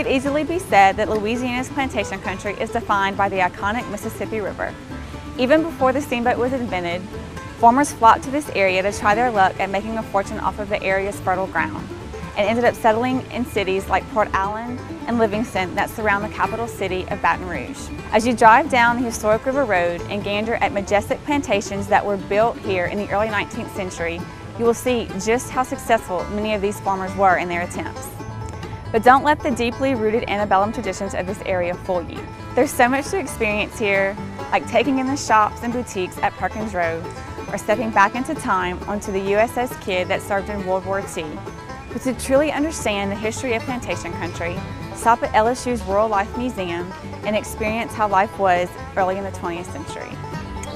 could easily be said that Louisiana's plantation country is defined by the iconic Mississippi River. Even before the steamboat was invented, farmers flocked to this area to try their luck at making a fortune off of the area's fertile ground, and ended up settling in cities like Port Allen and Livingston that surround the capital city of Baton Rouge. As you drive down the historic River Road and gander at majestic plantations that were built here in the early 19th century, you will see just how successful many of these farmers were in their attempts. But don't let the deeply rooted antebellum traditions of this area fool you. There's so much to experience here, like taking in the shops and boutiques at Perkins Road, or stepping back into time onto the USS Kidd that served in World War II. But to truly understand the history of plantation country, stop at LSU's Rural Life Museum and experience how life was early in the 20th century.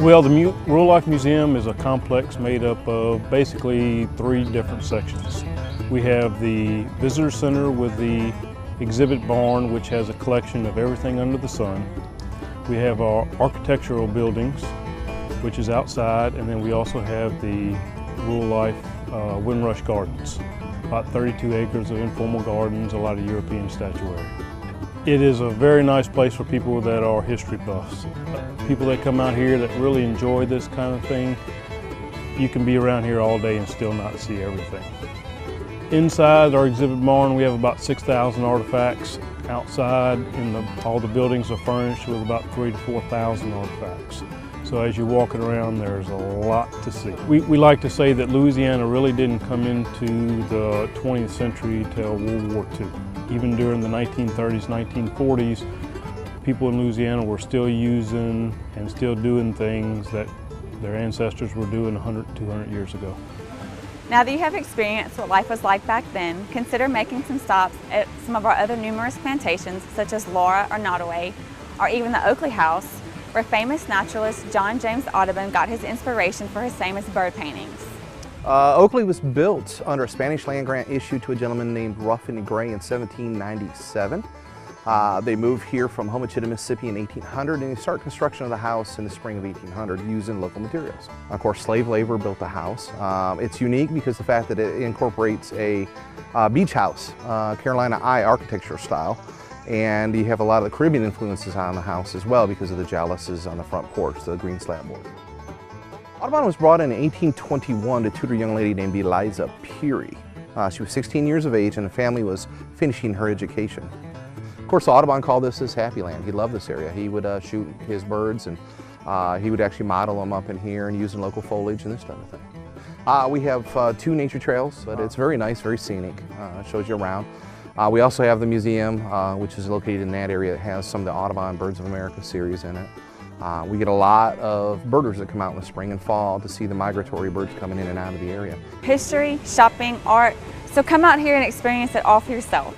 Well, the Rural Life Museum is a complex made up of basically 3 different sections. We have the visitor center with the exhibit barn, which has a collection of everything under the sun. We have our architectural buildings, which is outside, and then we also have the Rural Life Windrush Gardens, about 32 acres of informal gardens, a lot of European statuary. It is a very nice place for people that are history buffs. People that come out here that really enjoy this kind of thing, you can be around here all day and still not see everything. Inside our exhibit barn, we have about 6,000 artifacts. Outside, all the buildings are furnished with about 3,000 to 4,000 artifacts. So as you're walking around, there's a lot to see. We like to say that Louisiana really didn't come into the 20th century till World War II. Even during the 1930s, 1940s, people in Louisiana were still using and still doing things that their ancestors were doing 100, 200 years ago. Now that you have experienced what life was like back then, consider making some stops at some of our other numerous plantations, such as Laura or Nottoway, or even the Oakley House, where famous naturalist John James Audubon got his inspiration for his famous bird paintings. Oakley was built under a Spanish land grant issued to a gentleman named Ruffin Gray in 1797. They moved here from Homochitto, Mississippi in 1800, and they started construction of the house in the spring of 1800 using local materials. Of course, slave labor built the house. It's unique because the fact that it incorporates a beach house, Carolina Eye architecture style, and you have a lot of the Caribbean influences on the house as well because of the jalousies on the front porch, the green slab board. Audubon was brought in 1821 to tutor a young lady named Eliza Peary. She was 16 years of age and the family was finishing her education. Of course, Audubon called this his happy land. He loved this area. He would shoot his birds and he would actually model them up in here and using local foliage and this type of thing. We have 2 nature trails, but it's very nice, very scenic. Shows you around. We also have the museum, which is located in that area. It has some of the Audubon Birds of America series in it. We get a lot of birders that come out in the spring and fall to see the migratory birds coming in and out of the area. History, shopping, art, so come out here and experience it all for yourself.